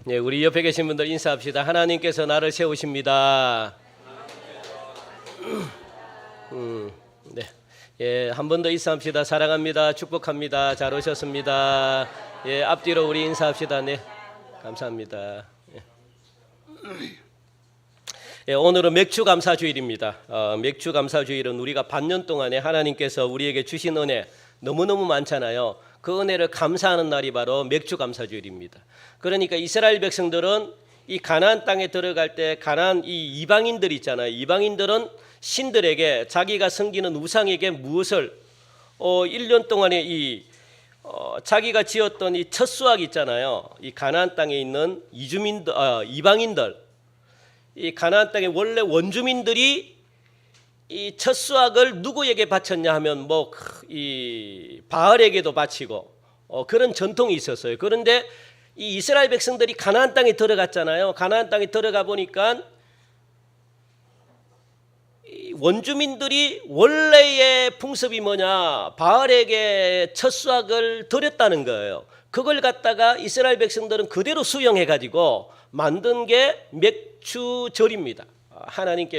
네, 우리 옆에 계신 분들 인사합시다. 하나님께서 나를 세우십니다. 네, 예, 한 번 더 인사합시다. 사랑합니다. 축복합니다. 잘 오셨습니다. 예, 앞뒤로 우리 인사합시다. 네, 감사합니다. 예, 오늘은 맥주 감사 주일입니다. 맥주 감사 주일은 우리가 반년 동안에 하나님께서 우리에게 주신 은혜 너무너무 많잖아요. 그 은혜를 감사하는 날이 바로 맥주 감사 주일입니다. 그러니까 이스라엘 백성들은 이 가나안 땅에 들어갈 때 가나안 이 이방인들 있잖아요. 이방인들은 신들에게 자기가 섬기는 우상에게 무엇을 1년 동안에 자기가 지었던 이 첫 수확 있잖아요. 이 가나안 땅에 있는 이방인들, 이 가나안 땅의 원래 원주민들이 이 첫 수확을 누구에게 바쳤냐 하면 이 바알에게도 바치고 그런 전통이 있었어요. 그런데 이 이스라엘 백성들이 가나안 땅에 들어갔잖아요. 가나안 땅에 들어가 보니까 원주민들이 원래의 풍습이 뭐냐, 바알에게 첫 수확을 드렸다는 거예요. 그걸 갖다가 이스라엘 백성들은 그대로 수용해 가지고 만든 게 맥주절입니다.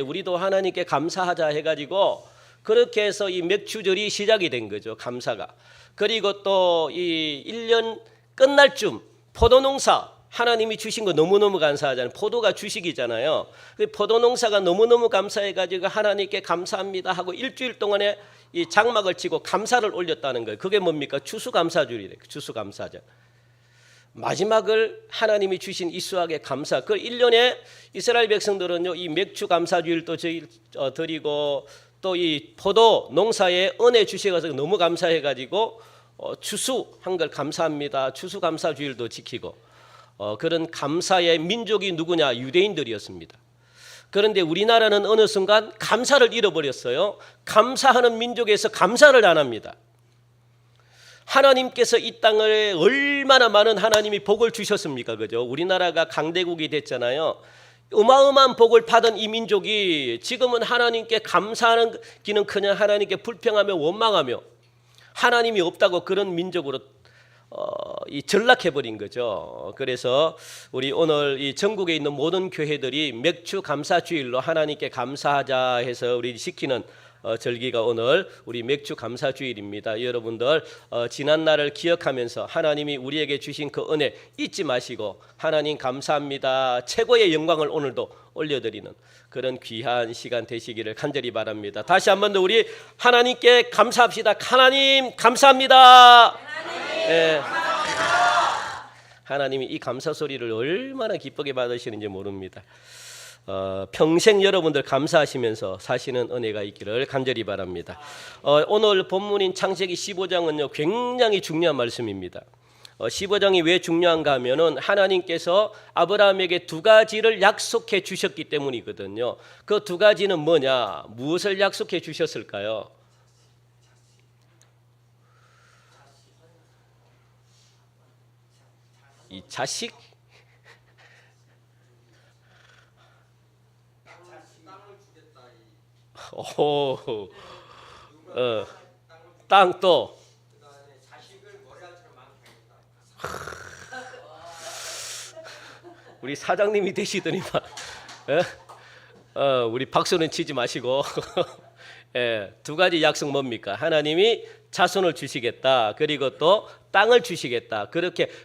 우리도 하나님께 감사하자 해가지고 그렇게 해서 이 맥주절이 시작이 된 거죠. 감사가. 그리고 또 이 1년 끝날 쯤 포도농사 하나님이 주신 거 너무너무 감사하잖아요. 포도가 주식이잖아요. 그 포도농사가 너무너무 감사해가지고 하나님께 감사합니다 하고 일주일 동안에 이 장막을 치고 감사를 올렸다는 거예요. 그게 뭡니까? 추수감사주일이래요. 추수감사절. 마지막을 하나님이 주신 이 수확의 감사. 그 1년에 이스라엘 백성들은요, 이 맥주 감사주일도 드리고 또 이 포도 농사에 은혜 주셔서 너무 감사해가지고 추수한 걸 감사합니다. 추수감사주일도 지키고 그런 감사의 민족이 누구냐? 유대인들이었습니다. 그런데 우리나라는 어느 순간 감사를 잃어버렸어요. 감사하는 민족에서 감사를 안 합니다. 하나님께서 이 땅에 얼마나 많은 하나님이 복을 주셨습니까? 그죠? 우리나라가 강대국이 됐잖아요. 어마어마한 복을 받은 이 민족이 지금은 하나님께 감사하는 기는커녕 하나님께 불평하며 원망하며 하나님이 없다고 그런 민족으로 전락해버린 거죠. 그래서 우리 오늘 이 전국에 있는 모든 교회들이 맥주 감사 주일로 하나님께 감사하자 해서 우리 시키는 절기가 오늘 우리 맥주 감사 주일입니다. 여러분들 지난 날을 기억하면서 하나님이 우리에게 주신 그 은혜 잊지 마시고 하나님 감사합니다. 최고의 영광을 오늘도 올려드리는 그런 귀한 시간 되시기를 간절히 바랍니다. 다시 한 번 더 우리 하나님께 감사합시다. 하나님 감사합니다. 하나님, 네. 감사합니다. 하나님이 이 감사 소리를 얼마나 기쁘게 받으시는지 모릅니다. 평생 여러분들 감사하시면서 사시는 은혜가 있기를 간절히 바랍니다. 오늘 본문인 창세기 15장은요 굉장히 중요한 말씀입니다. 15장이 왜 중요한가 하면은 하나님께서 아브라함에게 두 가지를 약속해 주셨기 때문이거든요. 그 두 가지는 뭐냐? 무엇을 약속해 주셨을까요? 이 자식? 땅 또 우리 사장님이 되시더니만 우리 박수는 치지 마시고 두 가지 약속 뭡니까? 하나님이 자손을 주시겠다. 그리고 또 땅을 주시겠다.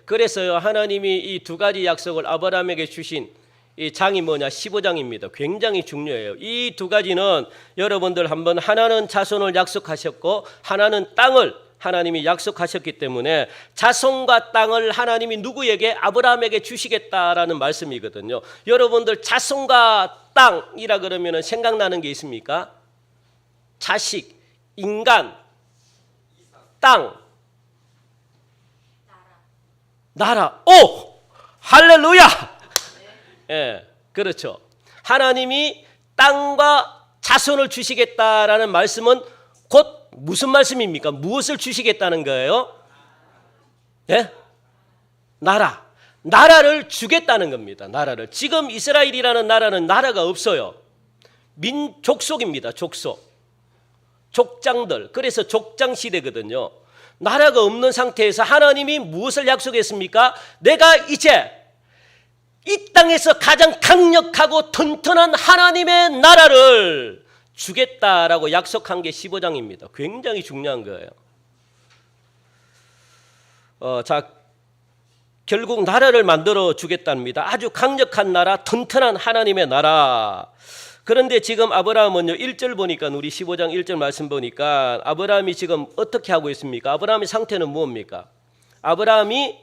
그래서요 하나님이 이 두 가지 약속을 아브라함에게 주신 이 장이 뭐냐? 15장입니다. 굉장히 중요해요. 이 두 가지는 여러분들 한번 하나는 자손을 약속하셨고 하나는 땅을 하나님이 약속하셨기 때문에 자손과 땅을 하나님이 누구에게? 아브라함에게 주시겠다라는 말씀이거든요. 여러분들 자손과 땅이라 그러면 생각나는 게 있습니까? 자식, 인간, 땅, 나라. 오! 할렐루야! 예, 그렇죠. 하나님이 땅과 자손을 주시겠다라는 말씀은 곧 무슨 말씀입니까? 무엇을 주시겠다는 거예요? 예? 나라를 주겠다는 겁니다. 나라를. 지금 이스라엘이라는 나라는 나라가 없어요. 족속입니다. 족속. 족장들, 그래서 족장 시대거든요. 나라가 없는 상태에서 하나님이 무엇을 약속했습니까? 내가 이제 이 땅에서 가장 강력하고 튼튼한 하나님의 나라를 주겠다라고 약속한 게 15장입니다. 굉장히 중요한 거예요. 자, 결국 나라를 만들어 주겠답니다. 아주 강력한 나라, 튼튼한 하나님의 나라. 그런데 지금 아브라함은요, 1절 보니까, 우리 15장 1절 말씀 보니까 아브라함이 지금 어떻게 하고 있습니까? 아브라함의 상태는 무엇입니까? 아브라함이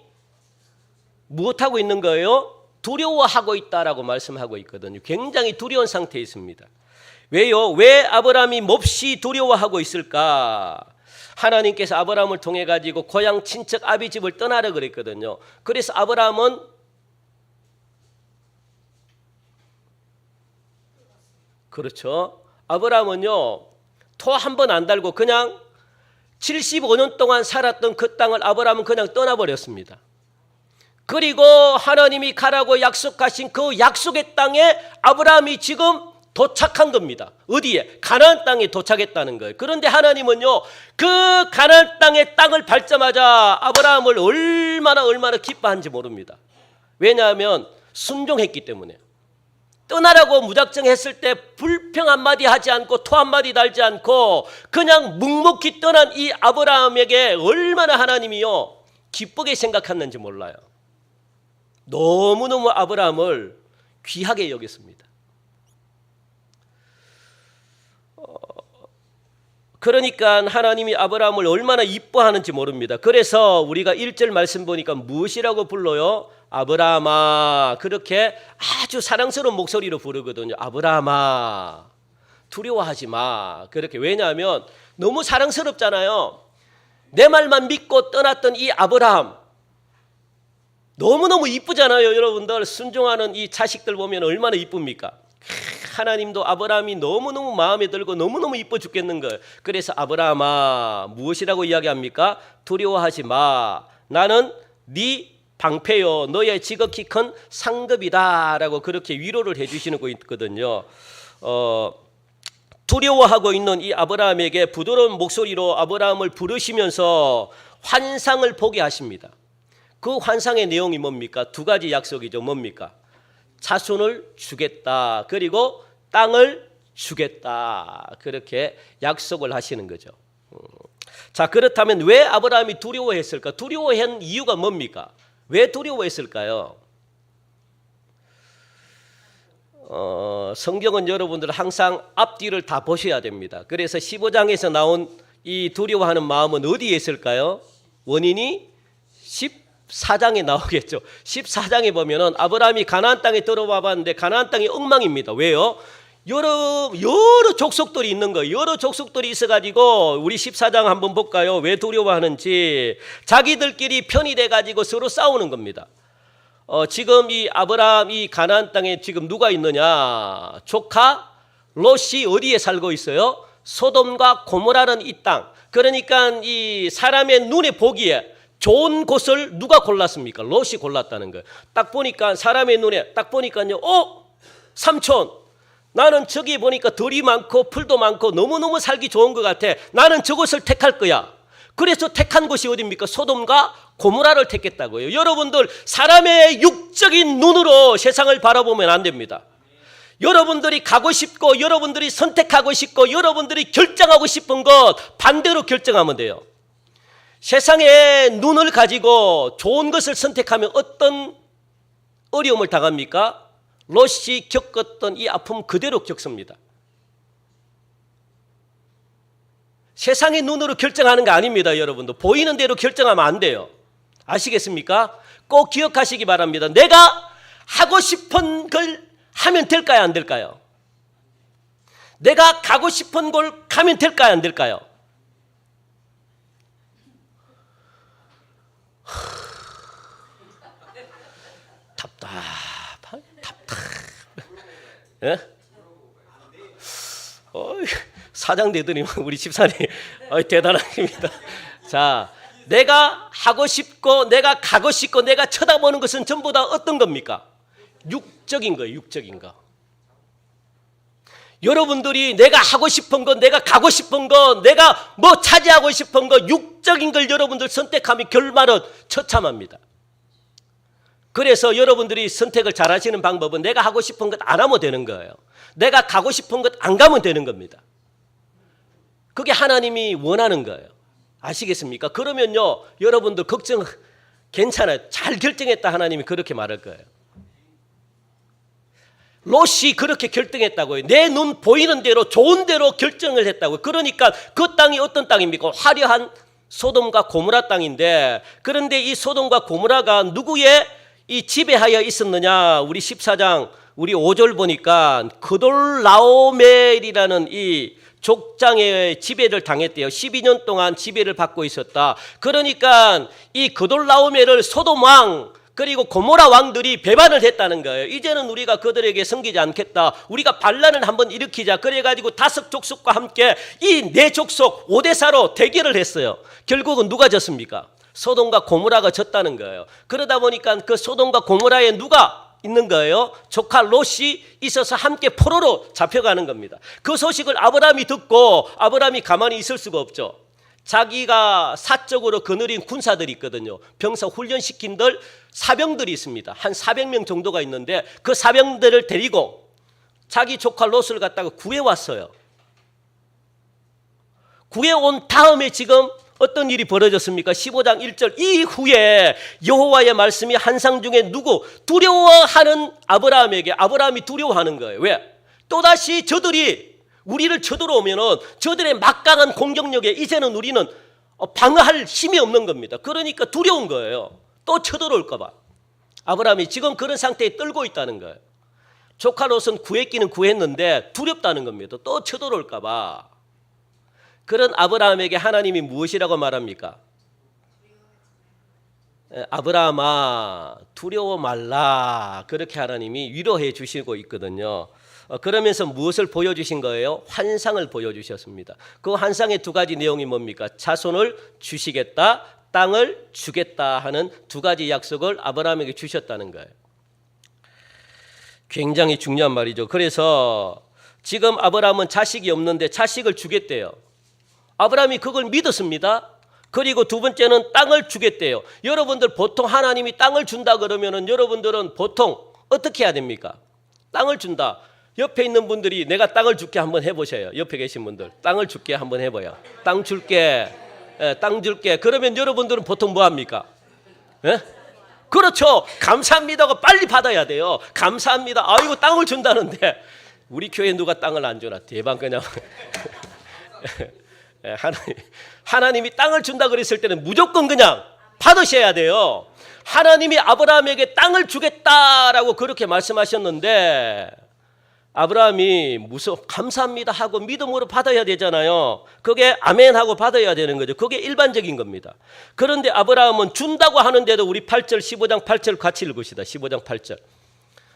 무엇하고 있는 거예요? 두려워하고 있다라고 말씀하고 있거든요. 굉장히 두려운 상태에 있습니다. 왜요? 왜 아브라함이 몹시 두려워하고 있을까? 하나님께서 아브라함을 통해 가지고 고향 친척 아비 집을 떠나라 그랬거든요. 그래서 아브라함은 그렇죠. 아브라함은요, 토 한 번 안 달고 그냥 75년 동안 살았던 그 땅을 아브라함은 그냥 떠나버렸습니다. 그리고 하나님이 가라고 약속하신 그 약속의 땅에 아브라함이 지금 도착한 겁니다. 어디에? 가나안 땅에 도착했다는 거예요. 그런데 하나님은요, 그 가나안 땅의 땅을 밟자마자 아브라함을 얼마나 기뻐한지 모릅니다. 왜냐하면 순종했기 때문에. 떠나라고 무작정 했을 때 불평 한마디 하지 않고 토 한마디 달지 않고 그냥 묵묵히 떠난 이 아브라함에게 얼마나 하나님이요 기쁘게 생각했는지 몰라요. 너무너무 아브라함을 귀하게 여겼습니다. 그러니까 하나님이 아브라함을 얼마나 이뻐하는지 모릅니다. 그래서 우리가 1절 말씀 보니까 무엇이라고 불러요? 아브라함아, 그렇게 아주 사랑스러운 목소리로 부르거든요. 아브라함아, 두려워하지 마. 그렇게. 왜냐하면 너무 사랑스럽잖아요. 내 말만 믿고 떠났던 이 아브라함, 너무너무 이쁘잖아요. 여러분들 순종하는 이 자식들 보면 얼마나 이쁩니까? 하나님도 아브라함이 너무너무 마음에 들고 너무너무 이뻐 죽겠는 거예요. 그래서 아브라함아, 무엇이라고 이야기합니까? 두려워하지 마. 나는 네 방패요, 너의 지극히 큰 상급이다 라고 그렇게 위로를 해주시는 거 있거든요. 두려워하고 있는 이 아브라함에게 부드러운 목소리로 아브라함을 부르시면서 환상을 보게 하십니다. 그 환상의 내용이 뭡니까? 두 가지 약속이죠. 뭡니까? 자손을 주겠다. 그리고 땅을 주겠다. 그렇게 약속을 하시는 거죠. 자, 그렇다면 왜 아브라함이 두려워했을까? 두려워한 이유가 뭡니까? 왜 두려워했을까요? 성경은 여러분들 항상 앞뒤를 다 보셔야 됩니다. 그래서 15장에서 나온 이 두려워하는 마음은 어디에 있을까요? 원인이 14장에 나오겠죠. 14장에 보면은 아브라함이 가나안 땅에 들어와 봤는데 가나안 땅이 엉망입니다. 왜요? 여러 족속들이 있는 거예요. 여러 족속들이 있어가지고 우리 14장 한번 볼까요? 왜 두려워하는지. 자기들끼리 편이 돼가지고 서로 싸우는 겁니다. 지금 이 아브라함 이 가나안 땅에 지금 누가 있느냐? 조카 롯이 어디에 살고 있어요? 소돔과 고모라는 이 땅. 그러니까 이 사람의 눈에 보기에 좋은 곳을 누가 골랐습니까? 롯이 골랐다는 거예요. 딱 보니까 사람의 눈에 딱 보니까요. 삼촌. 나는 저기 보니까 들이 많고 풀도 많고 너무너무 살기 좋은 것 같아. 나는 저곳을 택할 거야. 그래서 택한 곳이 어디입니까? 소돔과 고모라를 택했다고요. 여러분들 사람의 육적인 눈으로 세상을 바라보면 안 됩니다. 여러분들이 가고 싶고 여러분들이 선택하고 싶고 여러분들이 결정하고 싶은 것 반대로 결정하면 돼요. 세상의 눈을 가지고 좋은 것을 선택하면 어떤 어려움을 당합니까? 롯이 겪었던 이 아픔 그대로 겪습니다. 세상의 눈으로 결정하는 거 아닙니다. 여러분들 보이는 대로 결정하면 안 돼요. 아시겠습니까? 꼭 기억하시기 바랍니다. 내가 하고 싶은 걸 하면 될까요? 안 될까요? 내가 가고 싶은 걸 가면 될까요? 안 될까요? 예? 사장 되더니 우리 집사님 대단합니다. 자, 내가 하고 싶고 내가 가고 싶고 내가 쳐다보는 것은 전부 다 어떤 겁니까? 육적인 거예요. 육적인 거. 여러분들이 내가 하고 싶은 것, 내가 가고 싶은 것, 내가 뭐 차지하고 싶은 것, 육적인 걸 여러분들 선택하면 결말은 처참합니다. 그래서 여러분들이 선택을 잘 하시는 방법은 내가 하고 싶은 것 안 하면 되는 거예요. 내가 가고 싶은 것 안 가면 되는 겁니다. 그게 하나님이 원하는 거예요. 아시겠습니까? 그러면요, 여러분들 걱정 괜찮아요. 잘 결정했다 하나님이 그렇게 말할 거예요. 롯이 그렇게 결정했다고요. 내 눈 보이는 대로 좋은 대로 결정을 했다고요. 그러니까 그 땅이 어떤 땅입니까? 화려한 소돔과 고모라 땅인데, 그런데 이 소돔과 고모라가 누구의 이 지배하여 있었느냐? 우리 14장 우리 5절 보니까 그돌라오멜이라는 이 족장의 지배를 당했대요. 12년 동안 지배를 받고 있었다. 그러니까 이 그돌라오멜을 소돔 왕 그리고 고모라 왕들이 배반을 했다는 거예요. 이제는 우리가 그들에게 섬기지 않겠다. 우리가 반란을 한번 일으키자. 그래가지고 5 족속과 함께 이 4 족속 5대4로 대결을 했어요. 결국은 누가 졌습니까? 소돔과 고모라가 졌다는 거예요. 그러다 보니까 그 소돔과 고모라에 누가 있는 거예요? 조카 롯이 있어서 함께 포로로 잡혀가는 겁니다. 그 소식을 아브라함이 듣고 아브라함이 가만히 있을 수가 없죠. 자기가 사적으로 거느린 군사들이 있거든요. 병사 훈련시킨들 사병들이 있습니다. 한 400명 정도가 있는데 그 사병들을 데리고 자기 조카 롯을 갖다가 구해왔어요. 구해온 다음에 지금 어떤 일이 벌어졌습니까? 15장 1절 이후에 여호와의 말씀이 환상 중에 누구? 두려워하는 아브라함에게 아브라함이 두려워하는 거예요. 왜? 또다시 저들이 우리를 쳐들어오면은 저들의 막강한 공격력에 이제는 우리는 방어할 힘이 없는 겁니다. 그러니까 두려운 거예요. 또 쳐들어올까 봐. 아브라함이 지금 그런 상태에 떨고 있다는 거예요. 조카 롯은 구했기는 구했는데 두렵다는 겁니다. 또 쳐들어올까 봐. 그런 아브라함에게 하나님이 무엇이라고 말합니까? 아브라함아 두려워 말라. 그렇게 하나님이 위로해 주시고 있거든요. 그러면서 무엇을 보여주신 거예요? 환상을 보여주셨습니다. 그 환상의 2가지 내용이 뭡니까? 자손을 주시겠다, 땅을 주겠다 하는 2가지 약속을 아브라함에게 주셨다는 거예요. 굉장히 중요한 말이죠. 그래서 지금 아브라함은 자식이 없는데 자식을 주겠대요. 아브라함이 그걸 믿었습니다. 그리고 2번째는 땅을 주겠대요. 여러분들 보통 하나님이 땅을 준다 그러면은 여러분들은 보통 어떻게 해야 됩니까? 땅을 준다. 옆에 있는 분들이 내가 땅을 줄게 한번 해보셔요. 옆에 계신 분들 땅을 줄게 한번 해봐요. 땅 줄게, 땅 줄게. 그러면 여러분들은 보통 뭐 합니까? 예? 그렇죠. 감사합니다가 빨리 받아야 돼요. 감사합니다. 아이고 땅을 준다는데 우리 교회 누가 땅을 안 주나? 대박 그냥. 하나님이 땅을 준다 그랬을 때는 무조건 그냥 받으셔야 돼요. 하나님이 아브라함에게 땅을 주겠다라고 그렇게 말씀하셨는데 아브라함이 감사합니다 하고 믿음으로 받아야 되잖아요. 그게 아멘 하고 받아야 되는 거죠. 그게 일반적인 겁니다. 그런데 아브라함은 준다고 하는데도 우리 8절 15장 8절 같이 읽읍시다. 15장 8절.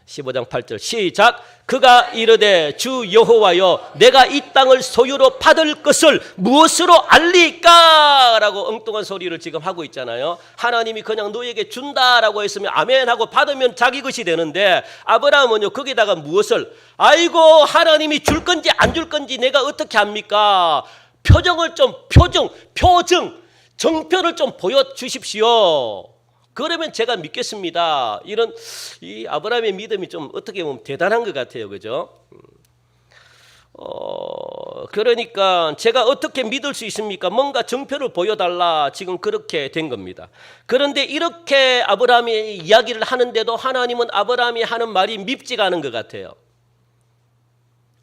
15장 8절 시작. 그가 이르되 주 여호와여 내가 이 땅을 소유로 받을 것을 무엇으로 알리까? 라고 엉뚱한 소리를 지금 하고 있잖아요. 하나님이 그냥 너에게 준다라고 했으면 아멘하고 받으면 자기 것이 되는데 아브라함은요 거기다가 무엇을 아이고 하나님이 줄 건지 안 줄 건지 내가 어떻게 합니까? 표정을 좀 정표를 좀 보여주십시오. 그러면 제가 믿겠습니다. 이런 이 아브라함의 믿음이 좀 어떻게 보면 대단한 것 같아요, 그죠? 그러니까 제가 어떻게 믿을 수 있습니까? 뭔가 정표를 보여달라. 지금 그렇게 된 겁니다. 그런데 이렇게 아브라함이 이야기를 하는데도 하나님은 아브라함이 하는 말이 밉지가 않은 것 같아요.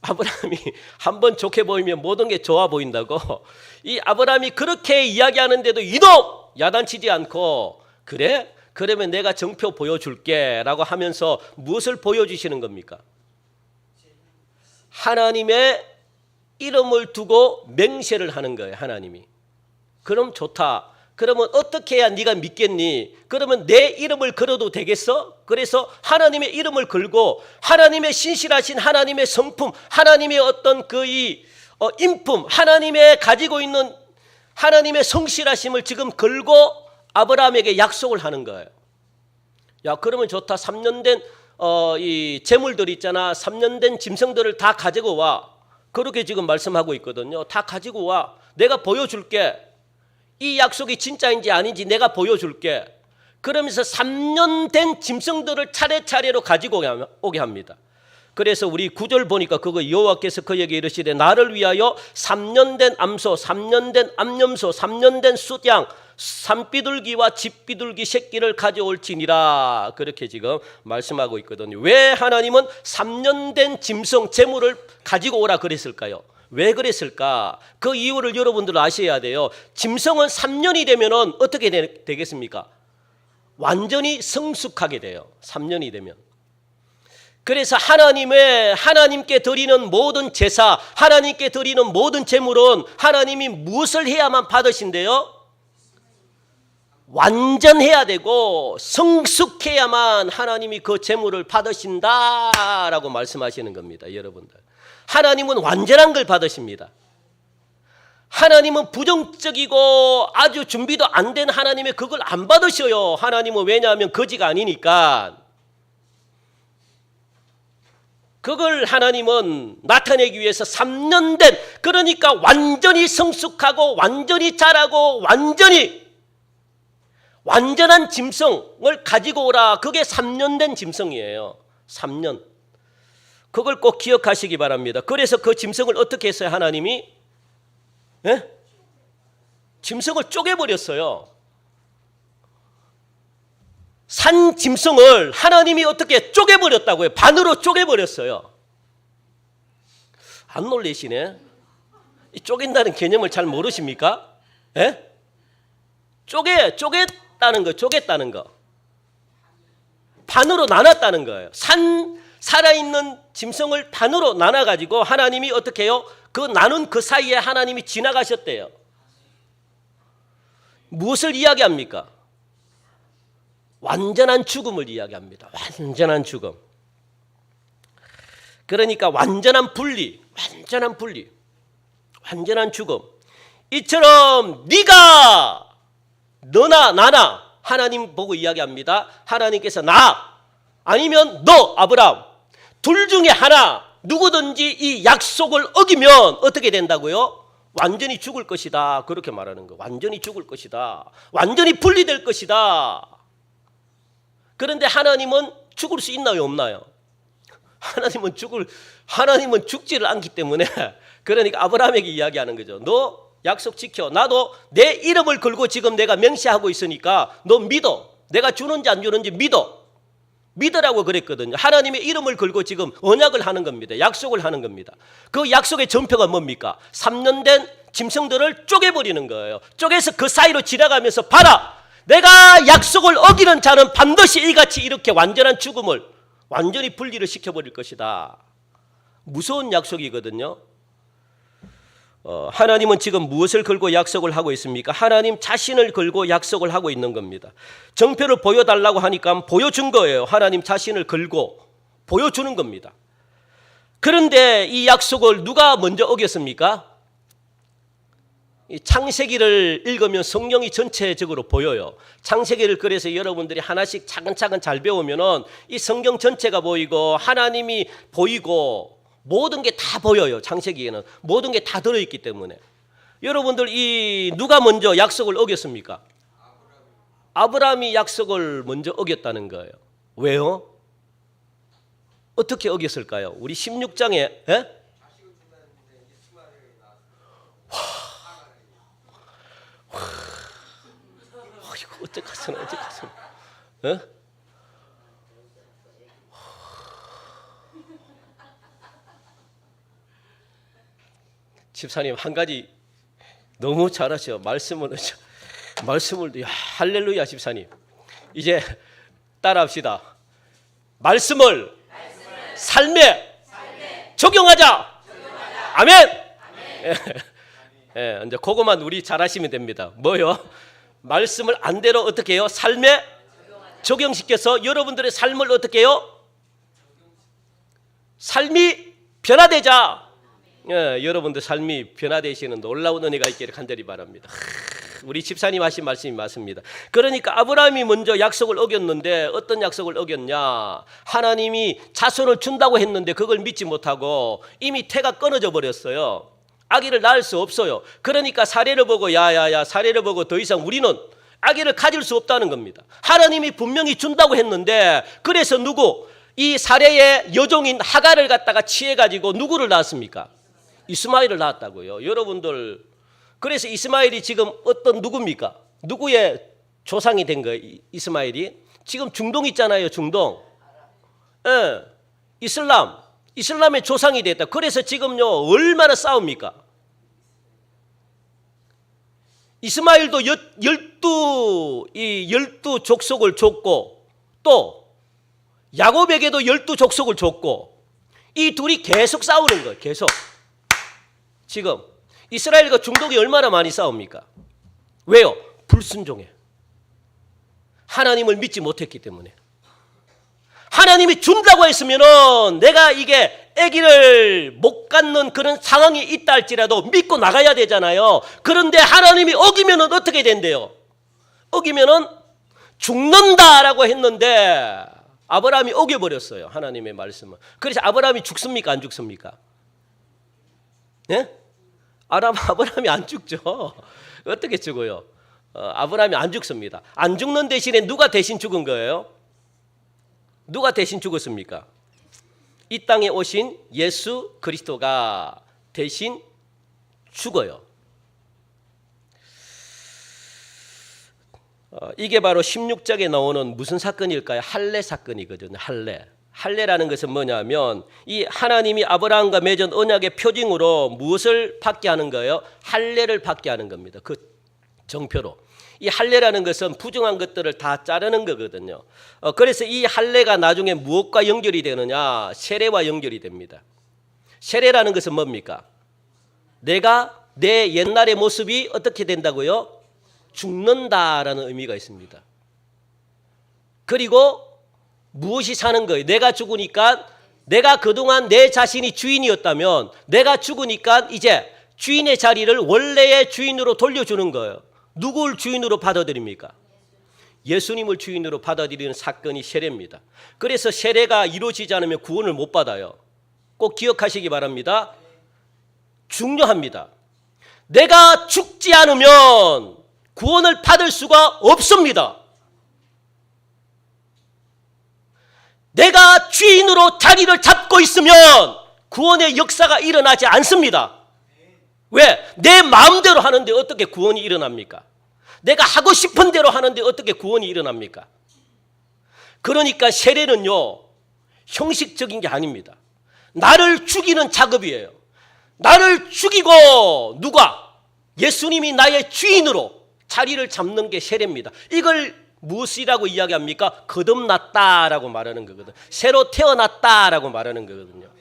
아브라함이 한번 좋게 보이면 모든 게 좋아 보인다고. 이 아브라함이 그렇게 이야기하는데도 이놈 야단치지 않고 그래? 그러면 내가 정표 보여줄게 라고 하면서 무엇을 보여주시는 겁니까? 하나님의 이름을 두고 맹세를 하는 거예요. 하나님이. 그럼 좋다. 그러면 어떻게 해야 네가 믿겠니? 그러면 내 이름을 걸어도 되겠어? 그래서 하나님의 이름을 걸고 하나님의 신실하신 하나님의 성품, 하나님의 어떤 인품, 하나님의 가지고 있는 하나님의 성실하심을 지금 걸고 아브라함에게 약속을 하는 거예요. 야, 그러면 좋다. 3년 된 이 재물들 있잖아. 3년 된 짐승들을 다 가지고 와. 그렇게 지금 말씀하고 있거든요. 다 가지고 와. 내가 보여줄게. 이 약속이 진짜인지 아닌지 내가 보여줄게. 그러면서 3년 된 짐승들을 차례차례로 가지고 오게 합니다. 그래서 우리 9절 보니까 그거 여호와께서 그에게 이르시되 나를 위하여 3년 된 암소, 3년 된 암염소, 3년 된 숫양, 산비둘기와 집비둘기 새끼를 가져올지니라. 그렇게 지금 말씀하고 있거든요. 왜 하나님은 3년 된 짐승 제물을 가지고 오라 그랬을까요? 왜 그랬을까? 그 이유를 여러분들 아셔야 돼요. 짐승은 3년이 되면 어떻게 되겠습니까? 완전히 성숙하게 돼요. 3년이 되면. 그래서 하나님께 드리는 모든 제사, 하나님께 드리는 모든 제물은 하나님이 무엇을 해야만 받으신대요? 완전해야 되고 성숙해야만 하나님이 그 제물을 받으신다라고 말씀하시는 겁니다. 여러분들. 하나님은 완전한 걸 받으십니다. 하나님은 부정적이고 아주 준비도 안 된 하나님의 그걸 안 받으셔요. 하나님은 왜냐하면 거지가 아니니까. 그걸 하나님은 나타내기 위해서 3년 된, 그러니까 완전히 성숙하고 완전히 자라고 완전한 짐승을 가지고 오라. 그게 3년 된 짐승이에요. 3년. 그걸 꼭 기억하시기 바랍니다. 그래서 그 짐승을 어떻게 했어요? 하나님이? 예? 짐승을 쪼개버렸어요. 산 짐승을 하나님이 어떻게 쪼개버렸다고요? 반으로 쪼개버렸어요. 안 놀리시네? 이 쪼갠다는 개념을 잘 모르십니까? 예? 쪼갰다는 거. 반으로 나눴다는 거예요. 살아있는 짐승을 반으로 나눠가지고 하나님이 어떻게 해요? 그 나눈 그 사이에 하나님이 지나가셨대요. 무엇을 이야기합니까? 완전한 죽음을 이야기합니다. 완전한 죽음. 그러니까 완전한 분리, 완전한 죽음. 이처럼 너나 나나 하나님 보고 이야기합니다. 하나님께서 나 아니면 너 아브라함 둘 중에 하나 누구든지 이 약속을 어기면 어떻게 된다고요? 완전히 죽을 것이다. 그렇게 말하는 거. 완전히 죽을 것이다. 완전히 분리될 것이다. 그런데 하나님은 죽을 수 있나요, 없나요? 하나님은 죽지를 않기 때문에 그러니까 아브라함에게 이야기하는 거죠. 너 약속 지켜. 나도 내 이름을 걸고 지금 내가 명시하고 있으니까 너 믿어. 내가 주는지 안 주는지 믿으라고 그랬거든요. 하나님의 이름을 걸고 지금 언약을 하는 겁니다. 약속을 하는 겁니다. 그 약속의 전표가 뭡니까? 3년 된 짐승들을 쪼개버리는 거예요. 쪼개서 그 사이로 지나가면서 봐라. 내가 약속을 어기는 자는 반드시 이같이 이렇게 완전한 죽음을 완전히 분리를 시켜버릴 것이다. 무서운 약속이거든요. 하나님은 지금 무엇을 걸고 약속을 하고 있습니까? 하나님 자신을 걸고 약속을 하고 있는 겁니다. 정표를 보여달라고 하니까 보여준 거예요. 하나님 자신을 걸고 보여주는 겁니다. 그런데 이 약속을 누가 먼저 어겼습니까? 이 창세기를 읽으면 성령이 전체적으로 보여요. 창세기를 그래서 여러분들이 하나씩 차근차근 잘 배우면은 이 성경 전체가 보이고 하나님이 보이고 모든 게 다 보여요. 창세기에는 모든 게 다 들어있기 때문에. 여러분들 이 누가 먼저 약속을 어겼습니까? 아브라함이 약속을 먼저 어겼다는 거예요. 왜요? 어떻게 어겼을까요? 우리 16장에 이거 어떡하서는 집사님 한 가지 너무 잘하셔. 말씀을 할렐루야. 집사님 이제 따라합시다. 말씀을 삶에 적용하자. 아멘. 예, 이제 그것만 우리 잘하시면 됩니다. 뭐요? 말씀을 안대로 어떻게 해요? 삶에 적용시켜서 여러분들의 삶을 어떻게 해요? 삶이 변화되자. 예, 여러분들 삶이 변화되시는 놀라운 은혜가 있기를 간절히 바랍니다. 우리 집사님 하신 말씀이 맞습니다. 그러니까 아브라함이 먼저 약속을 어겼는데 어떤 약속을 어겼냐? 하나님이 자손을 준다고 했는데 그걸 믿지 못하고 이미 태가 끊어져 버렸어요. 아기를 낳을 수 없어요. 그러니까 사례를 보고 야야야 사례를 보고 더 이상 우리는 아기를 가질 수 없다는 겁니다. 하나님이 분명히 준다고 했는데 그래서 누구? 이 사례의 여종인 하갈을 갖다가 취해가지고 누구를 낳았습니까? 이스마엘을 낳았다고요. 여러분들 그래서 이스마엘이 지금 어떤 누굽니까? 누구의 조상이 된 거예요? 이스마엘이 지금 중동 있잖아요. 중동. 예, 이슬람의 조상이 됐다. 그래서 지금요 얼마나 싸웁니까? 이스마엘도 12 족속을 줬고 또 야곱에게도 12 족속을 줬고 이 둘이 계속 싸우는 거예요. 계속. 지금 이스라엘과 중동이 얼마나 많이 싸웁니까? 왜요? 불순종해. 하나님을 믿지 못했기 때문에. 하나님이 준다고 했으면은 내가 이게 아기를 못 갖는 그런 상황이 있다 할지라도 믿고 나가야 되잖아요. 그런데 하나님이 어기면은 어떻게 된대요? 어기면은 죽는다라고 했는데 아브라함이 어겨버렸어요. 하나님의 말씀을. 그래서 아브라함이 죽습니까? 안 죽습니까? 네? 아브라함이 안 죽죠. 어떻게 죽어요? 아브라함이 안 죽습니다. 안 죽는 대신에 누가 대신 죽은 거예요? 누가 대신 죽었습니까? 이 땅에 오신 예수 그리스도가 대신 죽어요. 이게 바로 16장에 나오는 무슨 사건일까요? 할례 사건이거든요. 할례라는 것은 뭐냐면 이 하나님이 아브라함과 맺은 언약의 표징으로 무엇을 받게 하는 거예요? 할례를 받게 하는 겁니다. 그 정표로. 이 할례라는 것은 부정한 것들을 다 자르는 거거든요. 그래서 이 할례가 나중에 무엇과 연결이 되느냐? 세례와 연결이 됩니다. 세례라는 것은 뭡니까? 내가 내 옛날의 모습이 어떻게 된다고요? 죽는다라는 의미가 있습니다. 그리고 무엇이 사는 거예요? 내가 죽으니까 내가 그동안 내 자신이 주인이었다면 내가 죽으니까 이제 주인의 자리를 원래의 주인으로 돌려주는 거예요. 누구를 주인으로 받아들입니까? 예수님을 주인으로 받아들이는 사건이 세례입니다. 그래서 세례가 이루어지지 않으면 구원을 못 받아요. 꼭 기억하시기 바랍니다. 중요합니다. 내가 죽지 않으면 구원을 받을 수가 없습니다. 내가 주인으로 자리를 잡고 있으면 구원의 역사가 일어나지 않습니다. 왜? 내 마음대로 하는데 어떻게 구원이 일어납니까? 내가 하고 싶은 대로 하는데 어떻게 구원이 일어납니까? 그러니까 세례는요 형식적인 게 아닙니다. 나를 죽이는 작업이에요. 나를 죽이고 누가? 예수님이 나의 주인으로 자리를 잡는 게 세례입니다. 이걸 무엇이라고 이야기합니까? 거듭났다라고 말하는 거거든요. 새로 태어났다라고 말하는 거거든요.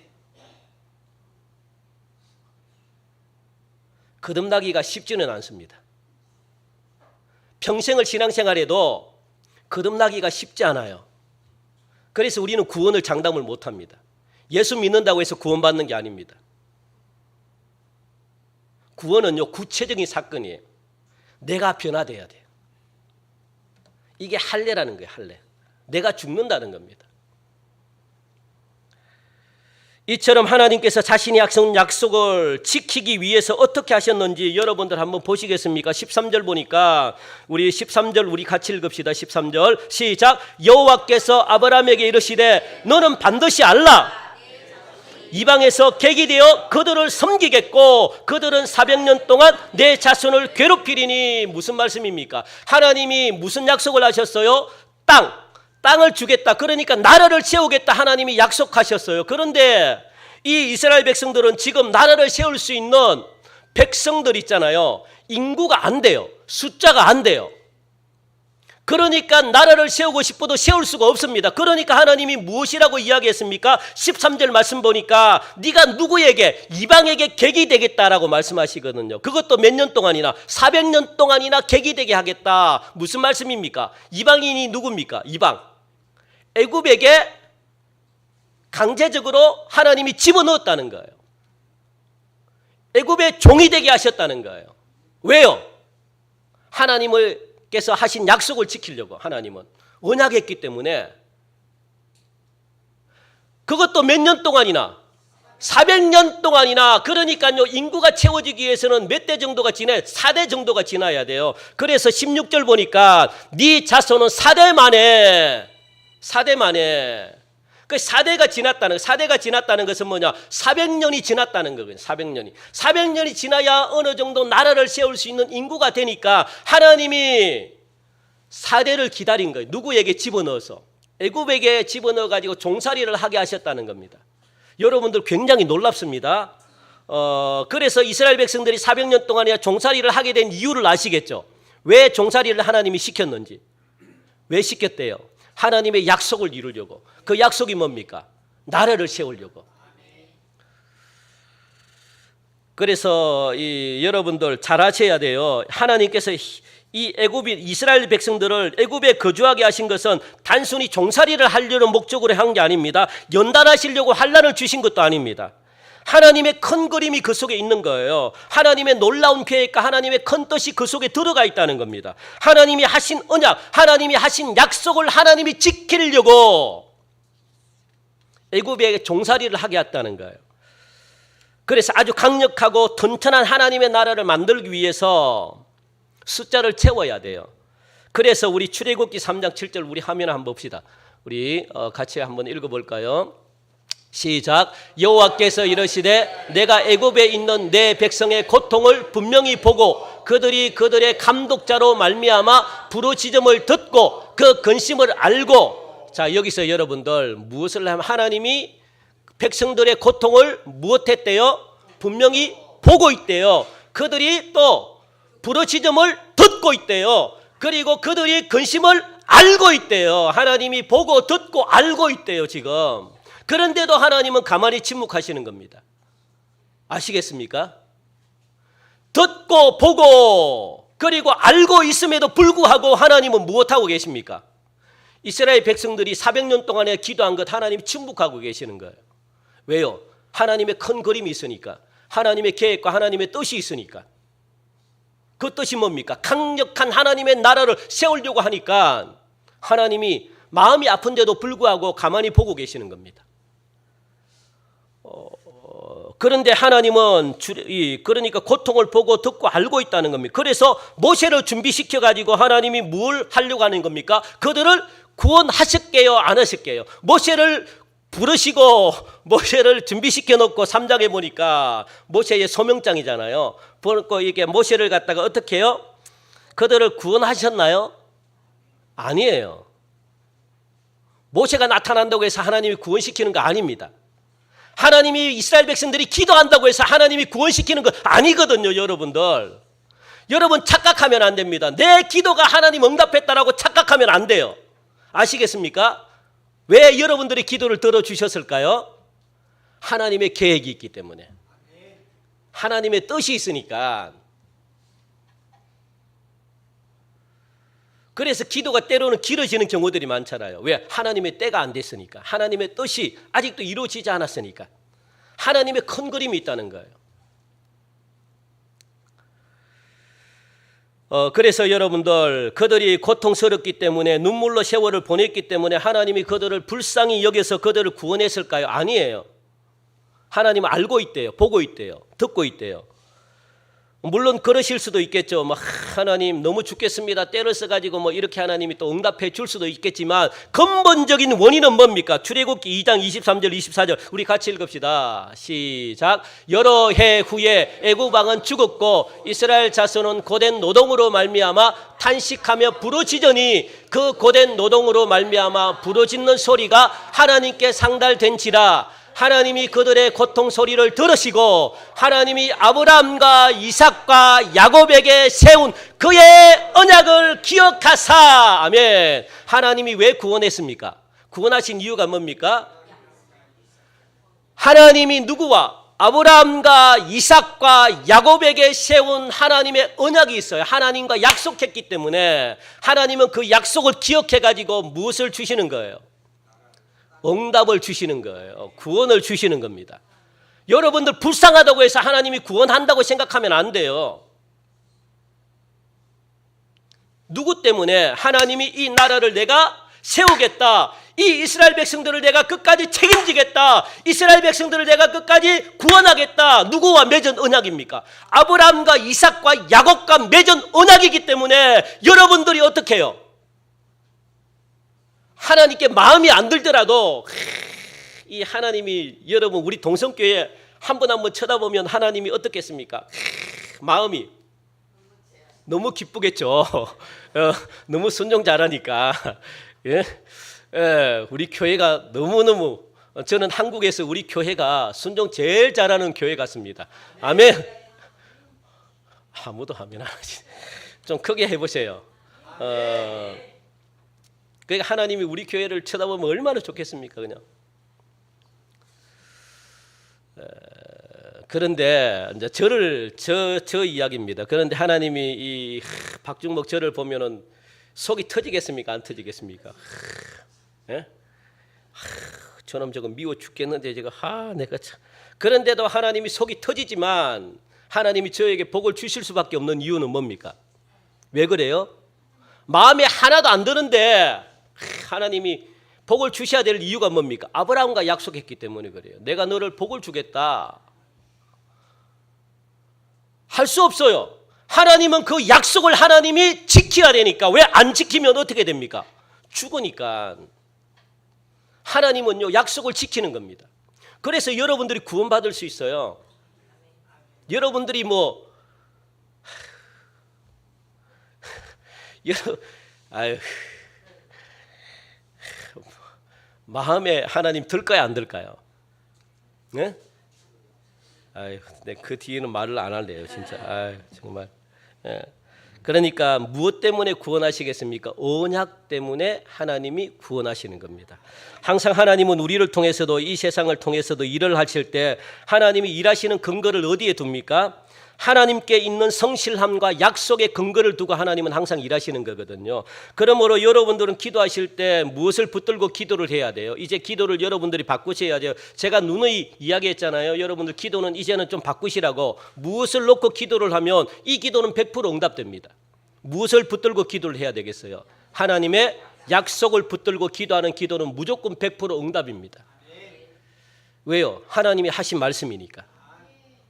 거듭나기가 쉽지는 않습니다. 평생을 신앙생활해도 거듭나기가 쉽지 않아요. 그래서 우리는 구원을 장담을 못합니다. 예수 믿는다고 해서 구원받는 게 아닙니다. 구원은요 구체적인 사건이에요. 내가 변화돼야 돼요. 이게 할례라는 거예요. 할례. 내가 죽는다는 겁니다. 이처럼 하나님께서 자신이 약속을 지키기 위해서 어떻게 하셨는지 여러분들 한번 보시겠습니까? 13절 보니까 우리 13절 우리 같이 읽읍시다. 13절 시작. 여호와께서 아브라함에게 이르시되 너는 반드시 알라. 이방에서 객이 되어 그들을 섬기겠고 그들은 400년 동안 내 자손을 괴롭히리니. 무슨 말씀입니까? 하나님이 무슨 약속을 하셨어요? 땅을 주겠다. 그러니까 나라를 세우겠다. 하나님이 약속하셨어요. 그런데 이 이스라엘 백성들은 지금 나라를 세울 수 있는 백성들 있잖아요. 인구가 안 돼요. 숫자가 안 돼요. 그러니까 나라를 세우고 싶어도 세울 수가 없습니다. 그러니까 하나님이 무엇이라고 이야기했습니까? 13절 말씀 보니까 네가 누구에게? 이방에게 객이 되겠다라고 말씀하시거든요. 그것도 몇 년 동안이나 400년 동안이나 객이 되게 하겠다. 무슨 말씀입니까? 이방인이 누굽니까? 이방. 애굽에게 강제적으로 하나님이 집어넣었다는 거예요. 애굽의 종이 되게 하셨다는 거예요. 왜요? 하나님께서 하신 약속을 지키려고 하나님은 언약했기 때문에 그것도 몇 년 동안이나 400년 동안이나 그러니까요 인구가 채워지기 위해서는 몇 대 정도가 지나야 4대 정도가 지나야 돼요. 그래서 16절 보니까 네 자손은 4대 만에 그 4대가 지났다는 것은 뭐냐? 400년이 지났다는 거거든요. 400년이 지나야 어느 정도 나라를 세울 수 있는 인구가 되니까 하나님이 4대를 기다린 거예요. 누구에게 집어넣어서 애굽에게 집어넣어 가지고 종살이를 하게 하셨다는 겁니다. 여러분들 굉장히 놀랍습니다. 그래서 이스라엘 백성들이 400년 동안이나 종살이를 하게 된 이유를 아시겠죠? 왜 종살이를 하나님이 시켰는지. 왜 시켰대요? 하나님의 약속을 이루려고. 그 약속이 뭡니까? 나라를 세우려고. 그래서 여러분들 잘 아셔야 돼요. 하나님께서 이 이스라엘 백성들을 애굽에 거주하게 하신 것은 단순히 종살이를 하려는 목적으로 한 게 아닙니다. 연단하시려고 환난을 주신 것도 아닙니다. 하나님의 큰 그림이 그 속에 있는 거예요. 하나님의 놀라운 계획과 하나님의 큰 뜻이 그 속에 들어가 있다는 겁니다. 하나님이 하신 언약, 하나님이 하신 약속을 하나님이 지키려고 애굽에 종살이를 하게 했다는 거예요. 그래서 아주 강력하고 튼튼한 하나님의 나라를 만들기 위해서 숫자를 채워야 돼요. 그래서 우리 출애굽기 3장 7절 우리 화면 한번 봅시다. 우리 같이 한번 읽어볼까요? 시작. 여호와께서 이르시되 내가 애굽에 있는 내 백성의 고통을 분명히 보고 그들이 그들의 감독자로 말미암아 부르짖음을 듣고 그 근심을 알고. 자, 여기서 여러분들 무엇을 하면 하나님이 백성들의 고통을 무엇했대요? 분명히 보고 있대요. 그들이 또 부르짖음을 듣고 있대요. 그리고 그들이 근심을 알고 있대요. 하나님이 보고 듣고 알고 있대요 지금. 그런데도 하나님은 가만히 침묵하시는 겁니다. 아시겠습니까? 듣고 보고 그리고 알고 있음에도 불구하고 하나님은 무엇하고 계십니까? 이스라엘 백성들이 400년 동안에 기도한 것 하나님이 침묵하고 계시는 거예요. 왜요? 하나님의 큰 그림이 있으니까. 하나님의 계획과 하나님의 뜻이 있으니까. 그 뜻이 뭡니까? 강력한 하나님의 나라를 세우려고 하니까 하나님이 마음이 아픈데도 불구하고 가만히 보고 계시는 겁니다. 그런데 하나님은 그러니까 고통을 보고 듣고 알고 있다는 겁니다. 그래서 모세를 준비시켜 가지고 하나님이 뭘 하려고 하는 겁니까? 그들을 구원하실게요, 안 하실게요? 모세를 부르시고 모세를 준비시켜 놓고 3장에 보니까 모세의 소명장이잖아요. 보고 이게 모세를 갖다가 어떻게 해요? 그들을 구원하셨나요? 아니에요. 모세가 나타난다고 해서 하나님이 구원시키는 거 아닙니다. 하나님이 이스라엘 백성들이 기도한다고 해서 하나님이 구원시키는 거 아니거든요, 여러분들. 여러분 착각하면 안 됩니다. 내 기도가 하나님 응답했다라고 착각하면 안 돼요. 아시겠습니까? 왜 여러분들의 기도를 들어주셨을까요? 하나님의 계획이 있기 때문에. 하나님의 뜻이 있으니까. 그래서 기도가 때로는 길어지는 경우들이 많잖아요. 왜? 하나님의 때가 안 됐으니까. 하나님의 뜻이 아직도 이루어지지 않았으니까. 하나님의 큰 그림이 있다는 거예요. 그래서 여러분들 그들이 고통스럽기 때문에 눈물로 세월을 보냈기 때문에 하나님이 그들을 불쌍히 여겨서 그들을 구원했을까요? 아니에요. 하나님은 알고 있대요. 보고 있대요. 듣고 있대요. 물론 그러실 수도 있겠죠. 하나님 너무 죽겠습니다. 때를 써가지고 이렇게 하나님이 또 응답해 줄 수도 있겠지만 근본적인 원인은 뭡니까? 출애굽기 2장 23절 24절 우리 같이 읽읍시다. 시작. 여러 해 후에 애굽 왕은 죽었고 이스라엘 자손은 고된 노동으로 말미암아 탄식하며 부르짖으니 그 고된 노동으로 말미암아 부르짖는 소리가 하나님께 상달된지라. 하나님이 그들의 고통 소리를 들으시고 하나님이 아브라함과 이삭과 야곱에게 세운 그의 언약을 기억하사. 아멘. 하나님이 왜 구원했습니까? 구원하신 이유가 뭡니까? 하나님이 누구와? 아브라함과 이삭과 야곱에게 세운 하나님의 언약이 있어요. 하나님과 약속했기 때문에 하나님은 그 약속을 기억해 가지고 무엇을 주시는 거예요? 응답을 주시는 거예요. 구원을 주시는 겁니다. 여러분들 불쌍하다고 해서 하나님이 구원한다고 생각하면 안 돼요. 누구 때문에? 하나님이 이 나라를 내가 세우겠다. 이 이스라엘 백성들을 내가 끝까지 책임지겠다. 이스라엘 백성들을 내가 끝까지 구원하겠다. 누구와 맺은 언약입니까? 아브라함과 이삭과 야곱과 맺은 언약이기 때문에 여러분들이 어떻게 해요? 하나님께 마음이 안 들더라도 이 하나님이 여러분 우리 동성교회 한 번 한 번 쳐다보면 하나님이 어떻겠습니까? 마음이 너무 기쁘겠죠. 너무 순종 잘하니까. 예? 우리 교회가 너무너무 저는 한국에서 우리 교회가 순종 제일 잘하는 교회 같습니다. 아멘. 아무도 아멘 안 하지. 좀 크게 해보세요. 그러니까 하나님이 우리 교회를 쳐다보면 얼마나 좋겠습니까, 그냥. 그런데 이제 저 이야기입니다. 그런데 하나님이 이 박중목 저를 보면은 속이 터지겠습니까, 안 터지겠습니까? 예? 저놈 저거 미워 죽겠는데 제가 내가 참. 그런데도 하나님이 속이 터지지만 하나님이 저에게 복을 주실 수밖에 없는 이유는 뭡니까? 왜 그래요? 마음에 하나도 안 드는데 하나님이 복을 주셔야 될 이유가 뭡니까? 아브라함과 약속했기 때문에 그래요. 내가 너를 복을 주겠다. 할 수 없어요. 하나님은 그 약속을 하나님이 지켜야 되니까. 왜 안 지키면 어떻게 됩니까? 죽으니까. 하나님은요 약속을 지키는 겁니다. 그래서 여러분들이 구원받을 수 있어요. 여러분들이 마음에 하나님 들까요, 안 들까요? 네? 그 뒤에는 말을 안 할래요, 진짜. 정말. 예. 그러니까 무엇 때문에 구원하시겠습니까? 언약 때문에 하나님이 구원하시는 겁니다. 항상 하나님은 우리를 통해서도 이 세상을 통해서도 일을 하실 때 하나님이 일하시는 근거를 어디에 둡니까? 하나님께 있는 성실함과 약속의 근거를 두고 하나님은 항상 일하시는 거거든요. 그러므로 여러분들은 기도하실 때 무엇을 붙들고 기도를 해야 돼요? 이제 기도를 여러분들이 바꾸셔야죠. 제가 누누이 이야기했잖아요. 여러분들 기도는 이제는 좀 바꾸시라고. 무엇을 놓고 기도를 하면 이 기도는 100% 응답됩니다. 무엇을 붙들고 기도를 해야 되겠어요? 하나님의 약속을 붙들고 기도하는 기도는 무조건 100% 응답입니다. 왜요? 하나님이 하신 말씀이니까.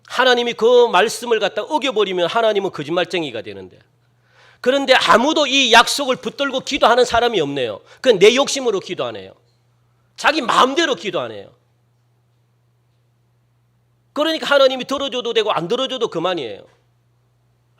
하나님이 그 말씀을 갖다 어겨버리면 하나님은 거짓말쟁이가 되는데, 그런데 아무도 이 약속을 붙들고 기도하는 사람이 없네요. 그건 내 욕심으로 기도하네요. 자기 마음대로 기도하네요. 그러니까 하나님이 들어줘도 되고 안 들어줘도 그만이에요.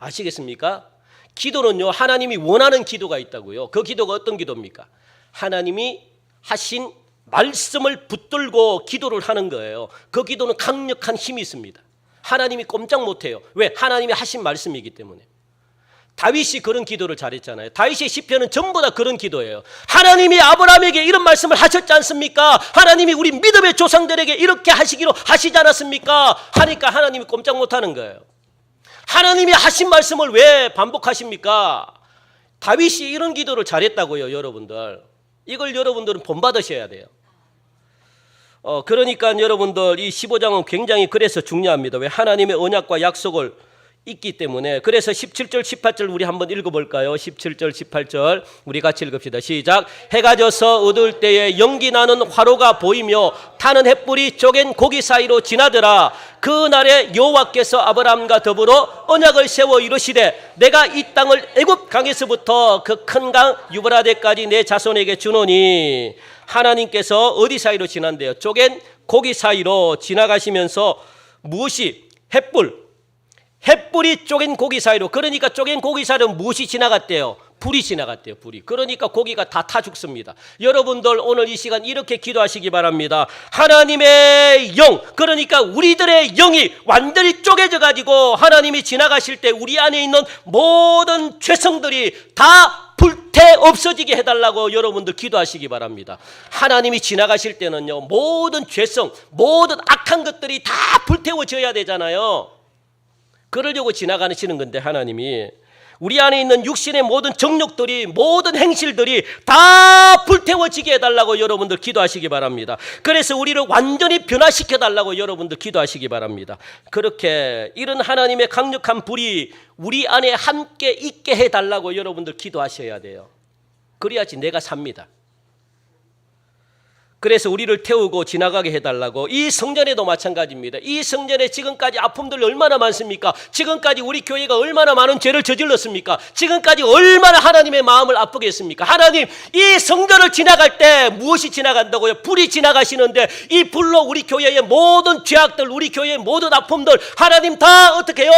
아시겠습니까? 기도는요 하나님이 원하는 기도가 있다고요. 그 기도가 어떤 기도입니까? 하나님이 하신 말씀을 붙들고 기도를 하는 거예요. 그 기도는 강력한 힘이 있습니다. 하나님이 꼼짝 못해요. 왜? 하나님이 하신 말씀이기 때문에. 다윗이 그런 기도를 잘했잖아요. 다윗의 시편은 전부 다 그런 기도예요. 하나님이 아브라함에게 이런 말씀을 하셨지 않습니까? 하나님이 우리 믿음의 조상들에게 이렇게 하시기로 하시지 않았습니까? 하니까 하나님이 꼼짝 못하는 거예요. 하나님이 하신 말씀을 왜 반복하십니까? 다윗이 이런 기도를 잘했다고요, 여러분들. 이걸 여러분들은 본받으셔야 돼요. 그러니까 여러분들 이 15장은 굉장히 그래서 중요합니다. 왜? 하나님의 언약과 약속을 있기 때문에. 그래서 17절 18절 우리 한번 읽어볼까요? 17절 18절 우리 같이 읽읍시다. 시작. 해가 져서 어두울 때에 연기 나는 화로가 보이며 타는 햇불이 쪼갠 고기 사이로 지나더라. 그날에 여호와께서 아브라함과 더불어 언약을 세워 이르시되 내가 이 땅을 애굽 강에서부터 그 큰 강 유브라데까지 내 자손에게 주노니. 하나님께서 어디 사이로 지난대요? 쪼갠 고기 사이로 지나가시면서 무엇이? 햇불이 쪼갠 고기 사이로. 그러니까 쪼갠 고기 사이로 무엇이 지나갔대요? 불이 지나갔대요. 불이. 그러니까 고기가 다 타 죽습니다. 여러분들 오늘 이 시간 이렇게 기도하시기 바랍니다. 하나님의 영, 그러니까 우리들의 영이 완전히 쪼개져 가지고 하나님이 지나가실 때 우리 안에 있는 모든 죄성들이 다 불태 없어지게 해달라고 여러분들 기도하시기 바랍니다. 하나님이 지나가실 때는요 모든 죄성, 모든 악한 것들이 다 불태워져야 되잖아요. 그러려고 지나가시는 건데 하나님이. 우리 안에 있는 육신의 모든 정욕들이, 모든 행실들이 다 불태워지게 해달라고 여러분들 기도하시기 바랍니다. 그래서 우리를 완전히 변화시켜 달라고 여러분들 기도하시기 바랍니다. 그렇게 이런 하나님의 강력한 불이 우리 안에 함께 있게 해달라고 여러분들 기도하셔야 돼요. 그래야지 내가 삽니다. 그래서 우리를 태우고 지나가게 해달라고. 이 성전에도 마찬가지입니다. 이 성전에 지금까지 아픔들 얼마나 많습니까? 지금까지 우리 교회가 얼마나 많은 죄를 저질렀습니까? 지금까지 얼마나 하나님의 마음을 아프게 했습니까? 하나님, 이 성전을 지나갈 때 무엇이 지나간다고요? 불이 지나가시는데 이 불로 우리 교회의 모든 죄악들, 우리 교회의 모든 아픔들 하나님 다 어떻게 해요?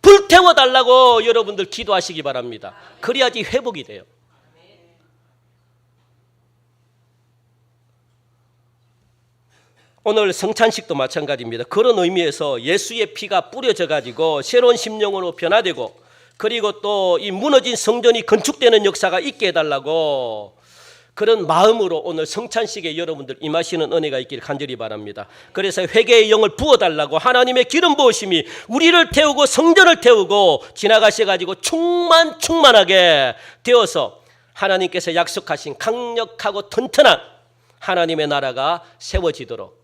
불태워달라고 여러분들 기도하시기 바랍니다. 그래야지 회복이 돼요. 오늘 성찬식도 마찬가지입니다. 그런 의미에서 예수의 피가 뿌려져 가지고 새로운 심령으로 변화되고, 그리고 또 이 무너진 성전이 건축되는 역사가 있게 해달라고, 그런 마음으로 오늘 성찬식에 여러분들 임하시는 은혜가 있기를 간절히 바랍니다. 그래서 회개의 영을 부어달라고 하나님의 기름 부으심이 우리를 태우고 성전을 태우고 지나가셔가지고 충만하게 되어서 하나님께서 약속하신 강력하고 튼튼한 하나님의 나라가 세워지도록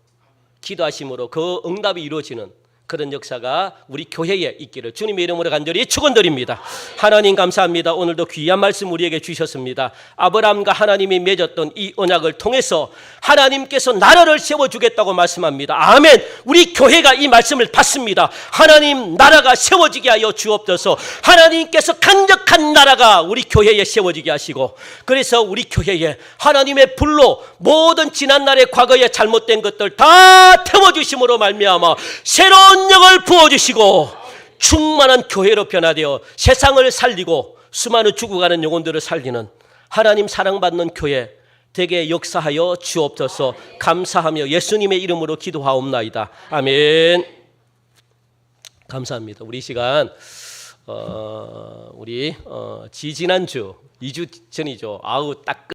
기도하심으로 그 응답이 이루어지는 그런 역사가 우리 교회에 있기를 주님의 이름으로 간절히 축원드립니다. 하나님 감사합니다. 오늘도 귀한 말씀 우리에게 주셨습니다. 아브라함과 하나님이 맺었던 이 언약을 통해서 하나님께서 나라를 세워주겠다고 말씀합니다. 아멘. 우리 교회가 이 말씀을 받습니다. 하나님 나라가 세워지게 하여 주옵소서. 하나님께서 강력한 나라가 우리 교회에 세워지게 하시고, 그래서 우리 교회에 하나님의 불로 모든 지난날의 과거의 잘못된 것들 다 태워주심으로 말미암아 새로운 영을 부어주시고 충만한 교회로 변화되어 세상을 살리고 수많은 죽어가는 영혼들을 살리는 하나님 사랑받는 교회 되게 역사하여 주옵소서. 감사하며 예수님의 이름으로 기도하옵나이다. 아멘. 감사합니다. 우리 시간 우리 지지난주 2주 전이죠. 딱